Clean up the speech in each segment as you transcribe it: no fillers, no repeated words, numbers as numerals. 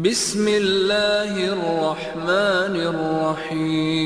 بسم اللہ الرحمن الرحیم۔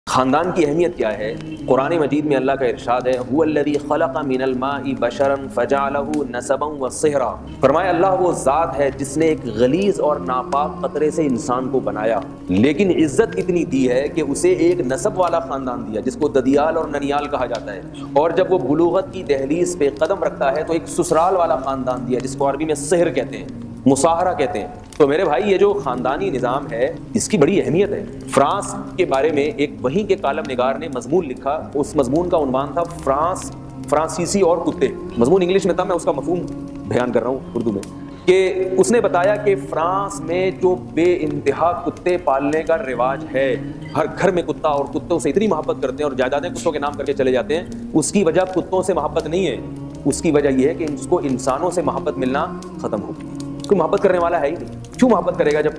خاندان کی اہمیت کیا ہے؟ قرآن مجید میں اللہ کا ارشاد ہے هو الذی خلق من الماء بشرا فجعله نسبا وصہرا۔ فرمایا اللہ وہ ذات ہے جس نے ایک غلیظ اور ناپاک قطرے سے انسان کو بنایا، لیکن عزت اتنی دی ہے کہ اسے ایک نسب والا خاندان دیا جس کو ددیال اور ننیال کہا جاتا ہے، اور جب وہ بلوغت کی دہلیز پہ قدم رکھتا ہے تو ایک سسرال والا خاندان دیا جس کو عربی میں صہر کہتے ہیں، مصاہرہ کہتے ہیں۔ تو میرے بھائی یہ جو خاندانی نظام ہے اس کی بڑی اہمیت ہے۔ فرانس کے بارے میں ایک وہیں کے کالم نگار نے مضمون لکھا، اس مضمون کا عنوان تھا فرانسیسی اور کتے۔ مضمون انگلش میں تھا، میں اس کا مفہوم بیان کر رہا ہوں اردو میں، کہ اس نے بتایا کہ فرانس میں جو بے انتہا کتے پالنے کا رواج ہے، ہر گھر میں کتا، اور کتوں سے اتنی محبت کرتے ہیں اور جائیدادیں کتوں کے نام کر کے چلے جاتے ہیں، اس کی وجہ کتوں سے محبت نہیں ہے، اس کی وجہ یہ ہے کہ اس کو انسانوں سے محبت ملنا ختم ہو گئی۔ کوئی محبت کرنے والا ہے ہی نہیں، کیوں محبت کرے گا؟ جب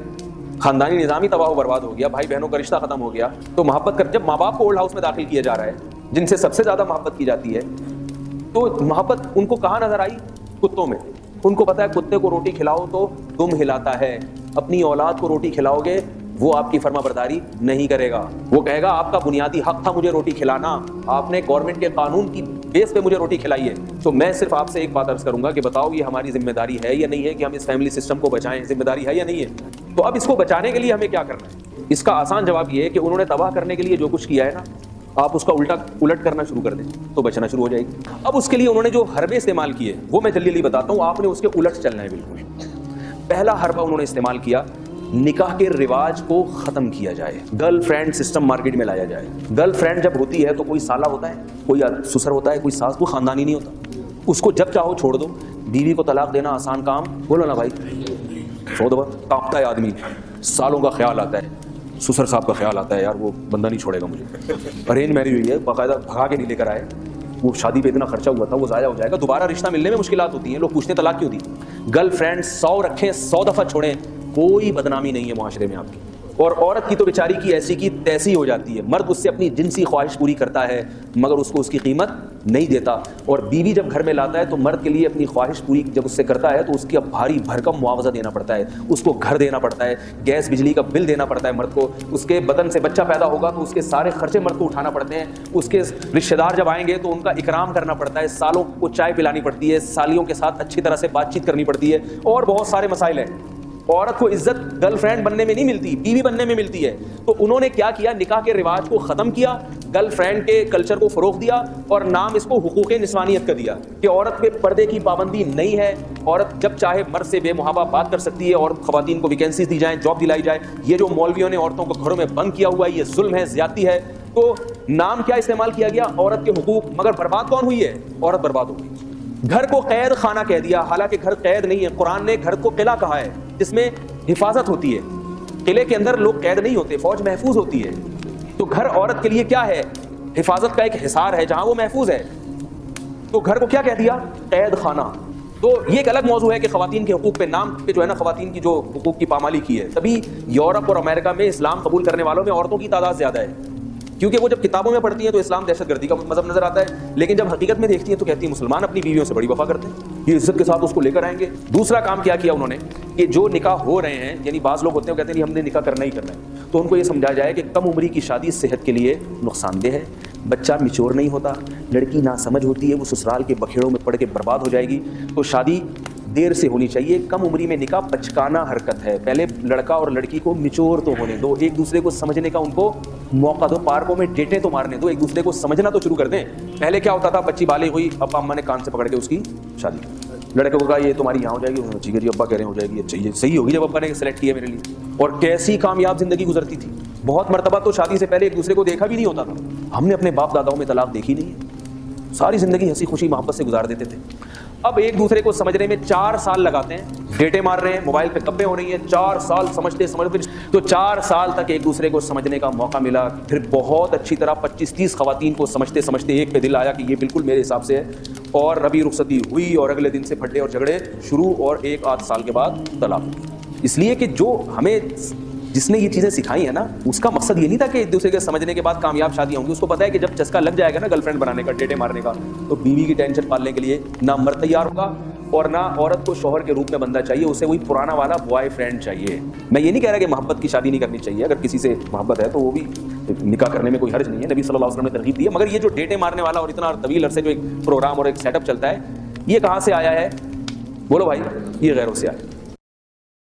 خاندانی نظام ہی تباہ و برباد ہو گیا، بھائی بہنوں کا رشتہ ختم ہو گیا، تو محبت کر جب ماں باپ کو اولڈ ہاؤس میں داخل کیا جا رہا ہے جن سے سب سے زیادہ محبت کی جاتی ہے، تو محبت ان کو کہاں نظر آئی؟ کتوں میں۔ ان کو پتا ہے کتے کو روٹی کھلاؤ تو دم ہلاتا ہے، اپنی اولاد کو روٹی کھلاؤ گے وہ آپ کی فرما برداری نہیں کرے گا، وہ کہے گا آپ کا بنیادی حق تھا مجھے روٹی کھلانا، آپ نے گورنمنٹ کے قانون کی بیس پہ مجھے روٹی کھلائی ہے۔ تو میں صرف آپ سے ایک بات عرض کروں گا کہ بتاؤ یہ ہماری ذمہ داری ہے یا نہیں ہے کہ ہم اس فیملی سسٹم کو بچائیں؟ ذمہ داری ہے یا نہیں ہے؟ تو اب اس کو بچانے کے لیے ہمیں کیا کرنا ہے؟ اس کا آسان جواب یہ ہے کہ انہوں نے تباہ کرنے کے لیے جو کچھ کیا ہے نا، آپ اس کا الٹ کرنا شروع کر دیں تو بچنا شروع ہو جائے گی۔ اب اس کے لیے انہوں نے جو حربے استعمال کیے وہ میں جلدی جلدی بتاتا ہوں، آپ نے اس کے الٹ چلنا ہے بالکل۔ پہلا حربہ انہوں نے استعمال کیا، نکاح کے رواج کو ختم کیا جائے، گرل فرینڈ سسٹم مارکیٹ میں لایا جائے۔ گرل فرینڈ جب ہوتی ہے تو کوئی سالہ ہوتا ہے، کوئی سسر ہوتا ہے، کوئی ساس، کوئی خاندانی نہیں ہوتا، اس کو جب چاہو چھوڑ دو۔ بیوی کو طلاق دینا آسان کام؟ بولو نا بھائی، 100 دفعہ کانپتا ہے آدمی، سالوں کا خیال آتا ہے، سسر صاحب کا خیال آتا ہے، یار وہ بندہ نہیں چھوڑے گا مجھے۔ ارینج میرج ہوئی ہے، باقاعدہ بھگا کے نہیں لے کر آئے، وہ شادی پہ اتنا خرچہ ہوا تھا وہ ضائع ہو جائے گا، دوبارہ رشتہ ملنے میں مشکلات ہوتی ہیں، لوگ پوچھتے طلاق کیوں دی؟ گرل فرینڈ 100 رکھیں، 100 دفعہ چھوڑیں، کوئی بدنامی نہیں ہے معاشرے میں آپ کی۔ اور عورت کی تو بیچاری کی ایسی کی تیسی ہو جاتی ہے، مرد اس سے اپنی جنسی خواہش پوری کرتا ہے مگر اس کو اس کی قیمت نہیں دیتا، اور بیوی جب گھر میں لاتا ہے تو مرد کے لیے اپنی خواہش پوری جب اس سے کرتا ہے تو اس کی اب بھاری بھرکم معاوضہ دینا پڑتا ہے، اس کو گھر دینا پڑتا ہے، گیس بجلی کا بل دینا پڑتا ہے مرد کو، اس کے بدن سے بچہ پیدا ہوگا تو اس کے سارے خرچے مرد کو اٹھانا پڑتے ہیں، اس کے رشتہ دار جب آئیں گے تو ان کا اکرام کرنا پڑتا ہے، سالوں کو چائے پلانی پڑتی ہے، سالیوں کے ساتھ اچھی طرح سے بات چیت کرنی پڑتی ہے، اور بہت سارے مسائل ہیں۔ عورت کو عزت گرل فرینڈ بننے میں نہیں ملتی، بیوی بننے میں ملتی ہے۔ تو انہوں نے کیا کیا؟ نکاح کے رواج کو ختم کیا، گرل فرینڈ کے کلچر کو فروغ دیا، اور نام اس کو حقوق نسوانیت کا دیا کہ عورت پہ پردے کی پابندی نہیں ہے، عورت جب چاہے مرد سے بے محابہ بات کر سکتی ہے، اور خواتین کو ویکینسیز دی جائیں، جاب دلائی جائے۔ یہ جو مولویوں نے عورتوں کو گھروں میں بند کیا ہوا ہے یہ ظلم ہے، زیادتی ہے۔ تو نام کیا استعمال کیا گیا؟ عورت کے حقوق، مگر برباد کون ہوئی ہے؟ عورت برباد ہو گئی۔ گھر کو قید خانہ کہہ دیا، حالانکہ گھر قید نہیں ہے، قرآن نے گھر کو قلعہ کہا ہے جس میں حفاظت ہوتی ہے، قلعے کے اندر لوگ قید نہیں ہوتے، فوج محفوظ ہوتی ہے۔ تو گھر عورت کے لیے کیا ہے؟ حفاظت کا ایک حصار ہے جہاں وہ محفوظ ہے۔ تو گھر کو کیا کہہ دیا؟ قید خانہ۔ تو یہ ایک الگ موضوع ہے کہ خواتین کے حقوق پہ نام پہ جو ہے نا خواتین کی جو حقوق کی پامالی کی ہے، تبھی یورپ اور امریکہ میں اسلام قبول کرنے والوں میں عورتوں کی تعداد زیادہ ہے، کیونکہ وہ جب کتابوں میں پڑھتی ہیں تو اسلام دہشت گردی کا مذہب نظر آتا ہے، لیکن جب حقیقت میں دیکھتی ہیں تو کہتی ہیں مسلمان اپنی بیویوں سے بڑی وفا کرتے ہیں، یہ عزت کے ساتھ اس کو لے کر آئیں گے۔ دوسرا کام کیا کیا انہوں نے کہ جو نکاح ہو رہے ہیں، یعنی بعض لوگ ہوتے ہیں کہتے ہیں ہم نے نکاح کرنا ہی کرنا ہے، تو ان کو یہ سمجھایا جائے کہ کم عمری کی شادی صحت کے لیے نقصان دہ ہے، بچہ میچور نہیں ہوتا، لڑکی ناسمجھ ہوتی ہے، وہ سسرال کے بکھیڑوں میں پڑ کے برباد ہو جائے گی، تو شادی دیر سے ہونی چاہیے۔ کم عمری میں نکاح بچکانہ حرکت ہے، پہلے لڑکا اور لڑکی کو میچور تو ہونے دو، ایک دوسرے کو سمجھنے کا ان کو موقع دو، پارکوں میں ڈیٹیں تو مارنے دو، ایک دوسرے کو سمجھنا تو شروع کر دیں۔ پہلے کیا ہوتا تھا؟ بچی بالغ ہوئی، ابا اماں نے کان سے پکڑ کے اس کی شادی، لڑکے کو کہا یہ تمہاری یہاں ہو جائے گی، ٹھیک ہے جی ابا کہہ رہے ہیں ہو جائے گی، اچھا یہ صحیح ہوگی جب ابا نے سلیکٹ کیا میرے لیے۔ اور کیسی کامیاب زندگی گزرتی تھی، بہت مرتبہ تو شادی سے پہلے ایک دوسرے کو دیکھا بھی نہیں ہوتا تھا، ہم نے اپنے باپ داداؤں میں طلاق دیکھی نہیں ہے، ساری زندگی ہنسی خوشی محبت سے گزار دیتے تھے۔ اب ایک دوسرے کو سمجھنے میں 4 سال لگاتے ہیں، ڈیٹے مار رہے ہیں، موبائل پہ گپیں ہو رہی ہیں، 4 سال سمجھتے تو 4 سال تک ایک دوسرے کو سمجھنے کا موقع ملا، پھر بہت اچھی طرح 25-30 خواتین کو سمجھتے سمجھتے ایک پہ دل آیا کہ یہ بالکل میرے حساب سے ہے، اور ابھی رخصتی ہوئی اور اگلے دن سے پھڈے اور جھگڑے شروع، اور 1-8 سال کے بعد طلاق۔ اس لیے کہ جو ہمیں جس نے یہ چیزیں سکھائی ہیں نا، اس کا مقصد یہ نہیں تھا کہ ایک دوسرے کے سمجھنے کے بعد کامیاب شادیاں ہوں گی، اس کو پتا ہے کہ جب چسکا لگ جائے گا نا گرل فرینڈ بنانے کا، ڈیٹے مارنے کا، تو بیوی کی ٹینشن پالنے کے لیے نہ مرد تیار ہوگا اور نہ عورت کو شوہر کے روپ میں بندہ چاہیے, اسے وہی پرانا والا بوائے فرینڈ چاہیے. میں یہ نہیں کہہ رہا کہ محبت کی شادی نہیں کرنی چاہیے, اگر کسی سے محبت ہے تو وہ بھی نکاح کرنے میں کوئی حرج نہیں ہے, نبی صلی اللہ علیہ وسلم نے ترغیب دی ہے. مگر یہ جو ڈیٹے مارنے والا اور اتنا طویل عرصے جو ایک پروگرام اور ایک سیٹ اپ چلتا ہے, یہ کہاں سے آیا ہے؟ بولو بھائی, یہ غیروں سے آیا.